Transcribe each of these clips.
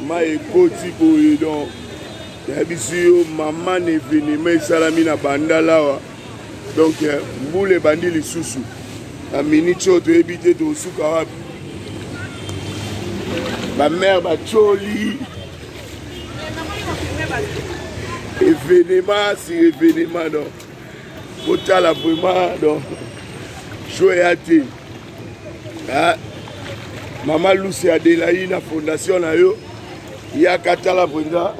ma ekoti boye donc yabisi yo mama na événement esalami na bandala donc mbula ebandi lisusu na minute oyo toyebi te tosuka wapi bamare batioli événement sur événement donc otala vraiment donc show ya te mama Lucy Adelaï na fondation na yo yaka tala mpenza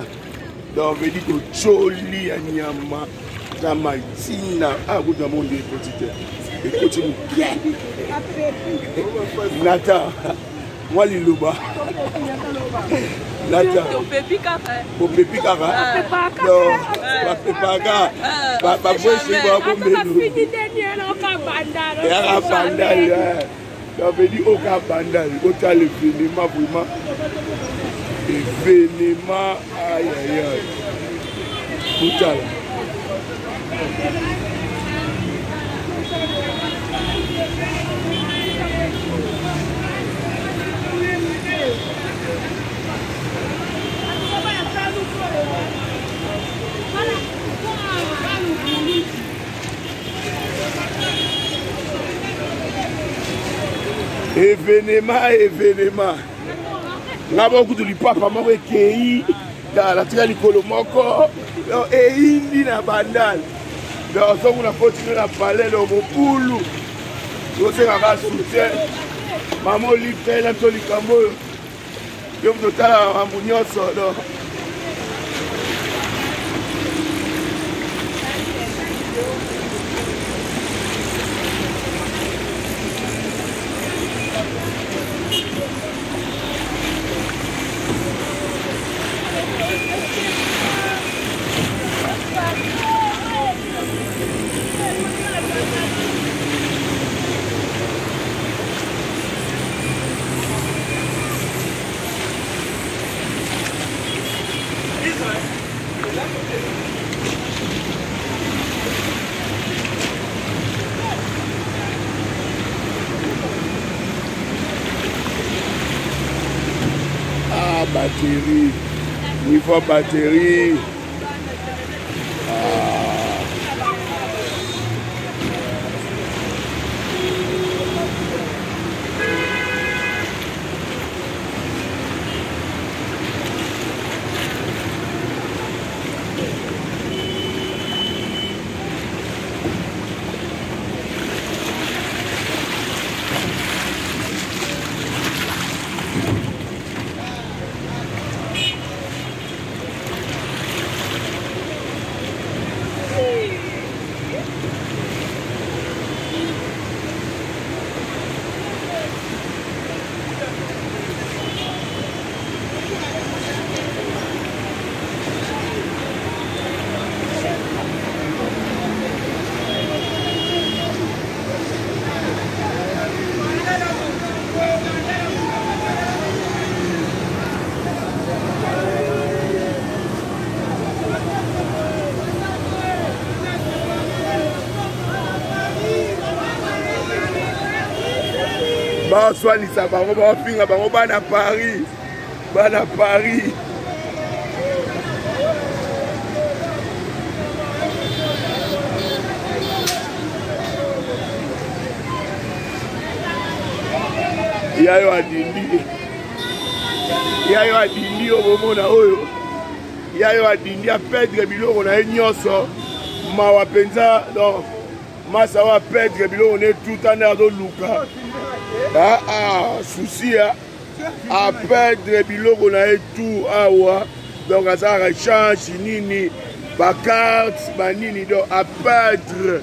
donc vedi kotioli ya nyama na matina akuta monde ekoti te ekoti moke nata mwa liloba nata opepi kaka bapepaka babwesi babomelo yaka bandali donc vedi oka bandali otala événement vraiment événement aïe aïe aïe otala événement nga bokutu lipapa moko ekei latika likolo moko eyindi na bandale donc songo na continue na palais lo mobulu tosengaka soutien mama olifela biso likambo oyo yo totala makambo nyonso donc batterie, niveau batterie. Baswanisa bango bafinga bango bana Paris yayo adindi obomona oyo yayo adindi apedre biloko na ye nyonso mawa penza donc masa wa pedre biloko ne tout ane azoluka souci a perdre biloko na ye tout awa donc azalaka change nini bacarte banini donc a perdre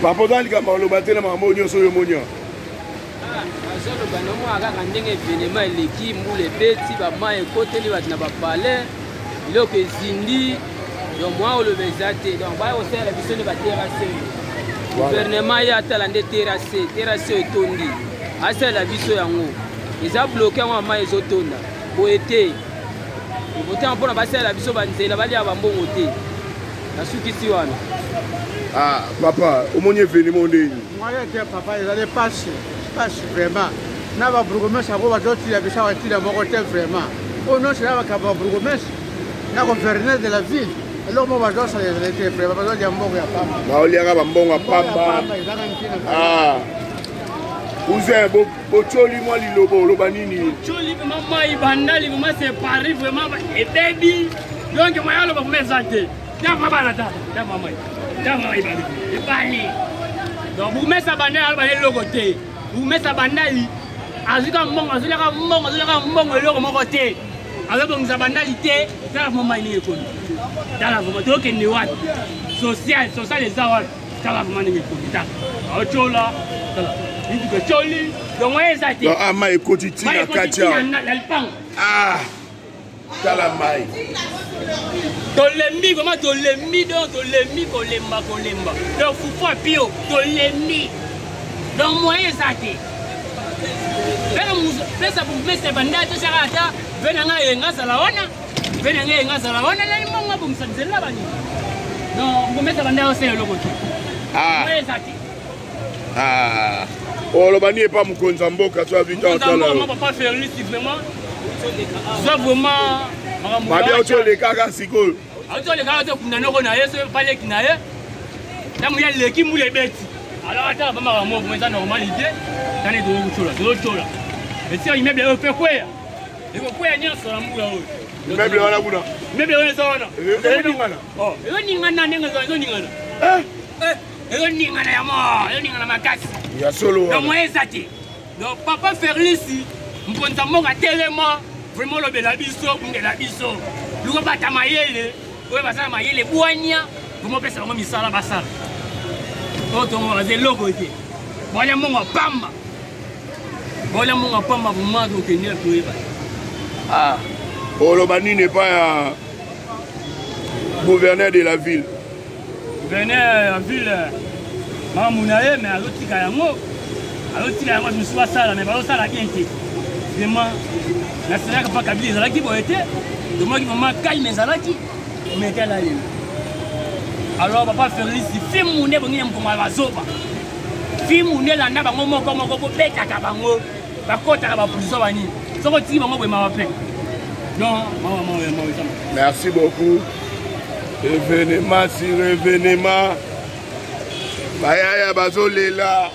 Papa dans likambo loba te na mamo nyonso yo monya. Azolo banomo akaka ndenge événement eleki mbule beti ba mai ekoteli batina ba palais biloko ezindi donc moi on le vezate donc ba o sala biso ne ba terrasse gouvernement ya tala nde terrasse etondi asala biso yango eza bloqué ngo ma ezotonda bo été bote mpona basala biso banzela bali ya bambongo te nasukisi wana. Ah papa omoni événement ndeni moi que papa ils allaient passer vraiment na ba bourgmestre abo bazoti ya bisa wa tila moko te vraiment oh non c'est là ba bourgmestre na gouverneur de la ville alors moi bazo ça les était vraiment bazo ya mbongo ya pamba ba oliaka bambongo pamba. Ah Ouze bocholi moi lilobo loba nini choli maman ibandali maman c'est Paris vraiment et baby donc moi yalo ba kumezate ya baba na tata ya maman ibandali ibali donc vous mettez ça bandali alba logo te vous mettez ça bandali azika mbongo azika mbongo logo moko te alors donc ça bandali te ça maman ni ekoni dala vraiment to ke ni wapi social les awal ça va vraiment ni ekoni ta ochola dala donc choli donc moi ça te donc ama ekoti tina katia ah kala mai tolembi vraiment tolembi donc tolembi kolemba donc fufu pio tolembi donc moi ça te pesa pour pesa banda to charata venanga yenga salawana la monga pour msanzela bani non pour mettre banda au c'est le côté ah moi ça te ah oh le bani est pas mukonza mboka tu as vu dans là on va pas faire liste vraiment ça vraiment babia ocho le kaka sikol ocho le kaka to kunanoko na yeso pale kinaye na muya leki mule beti alors attends ba mama mo ça normalité tane do chola et si il meuble peut quoi et quoi ni so la mula o meuble wana kuna meuble wana so wana oh ningana ningana ningana ya mo ningana makasi ya solo donc moi ça te donc papa faire ici mponza monga telema vraiment le bela biso ngela biso luko bata mayele oye basala mayele bwanya vraiment pesa ngo misala basala otongo baze logo te bonya monga pamba vraiment donc ni toyeba ah Olobani n'est pas un gouverneur de la ville. Gouverneur de la ville, Mamounaye, mais à l'autre Kayango, je me suis pas ça, mais pas ça la bien été. Vraiment, la série n'a pas qu'à dire, qui vont être, de moi qui vont m'accueillir, mais ça là qui, mais quelle année. Alors, papa Félix, film mon nez, on est comme un vasoba. Film mon nez, là, on a un moment comme un bête à Kabango, la côte à la prison, ça va tirer mon ma paix. Non, merci beaucoup. Événement sur événement. Bayaya bazolela,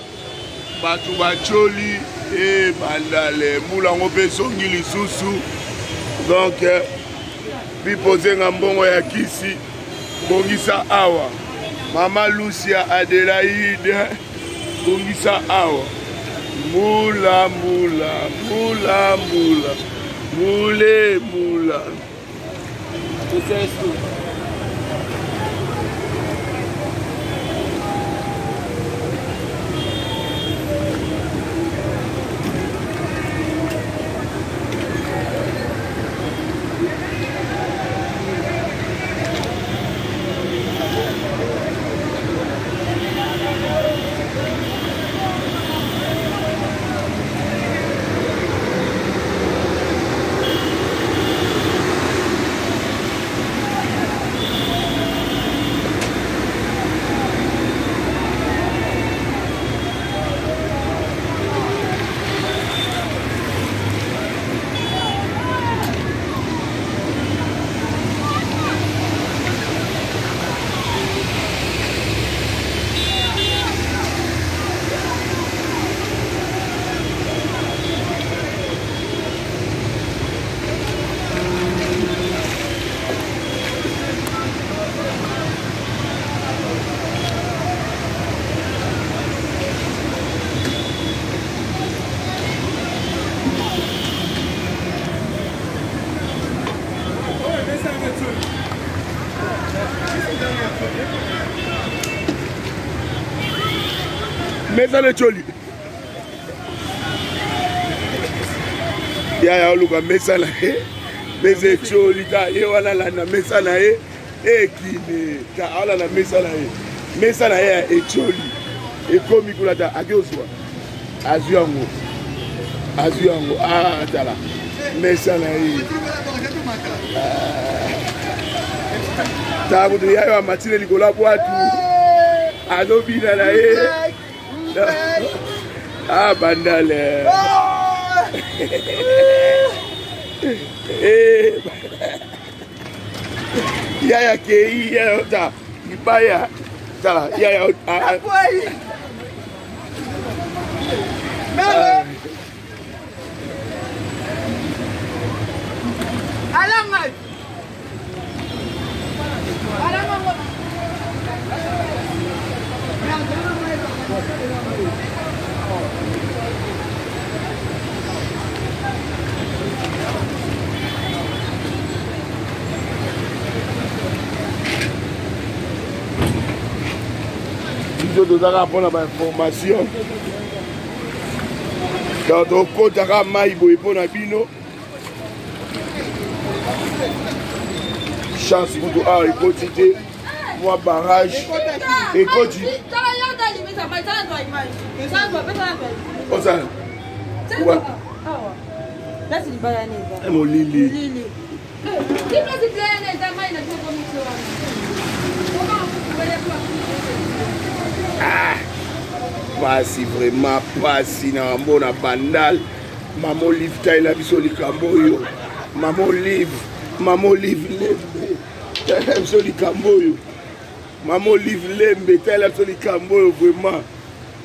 batu bacholi et bandale. Moulango pesongi lisusu. Donc, puis poser un bon ya kisi. Bongisa awa. Mama Lucia Adelaide. Bongisa awa. Moula. Moula. Mesa le choli. Ya oluka mesa la he. Mesa choli ka ye wala la na mesa na he. ekine ta ala na mesa na ye mesa na ye ya etioli ekomi kuna ta akozwa azwi yango tala mesa na ye ta kutu yayo amatine likolo ya bwatu azobina na ye bandale yaya kei yaya ta ibaya ta yaya tozaka mpona bainformation donc tokotaka mai boye mpona bino chance kutu awa ekoti te mwa barrage ekoti osala molili pasi vraiment pasi na mbona bandal mama olive taila biso likambo oyo mama olive lembe taila biso likambo oyo mama olive lembe taila biso likambo oyo vraiment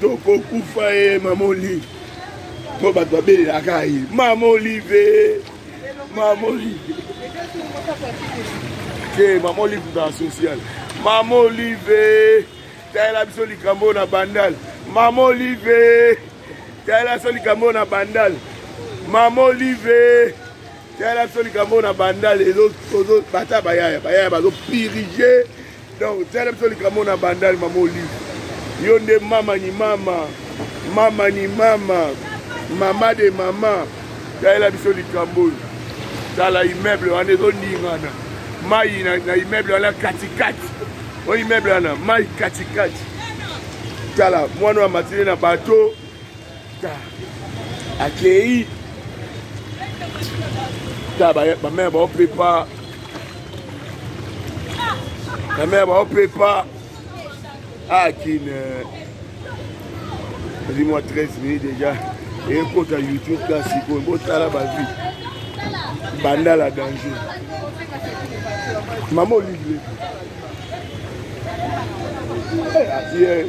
tokokufa ye mama olive po bato babelelaka ye mama olive ke mama olive dans social mama olive taila biso likambo na bandal mama olive taila biso likambo na bandal mama olive taila biso likambo na bandal ezo bata bayaya bazopirige donc taila biso likambo na bandal mama olive yo nde mama ni mama mama de mama taila biso likambo tala immeuble wana ezoningana mai na immeuble wana katikati o immeuble wana mai katikati tala mwana wa matine na bato akei ta bamere baoprepa akine dis-moi 13 minutes déjà ekota YouTube kasi ko botala bavi banda la danger maman Olivier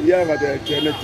hier à internet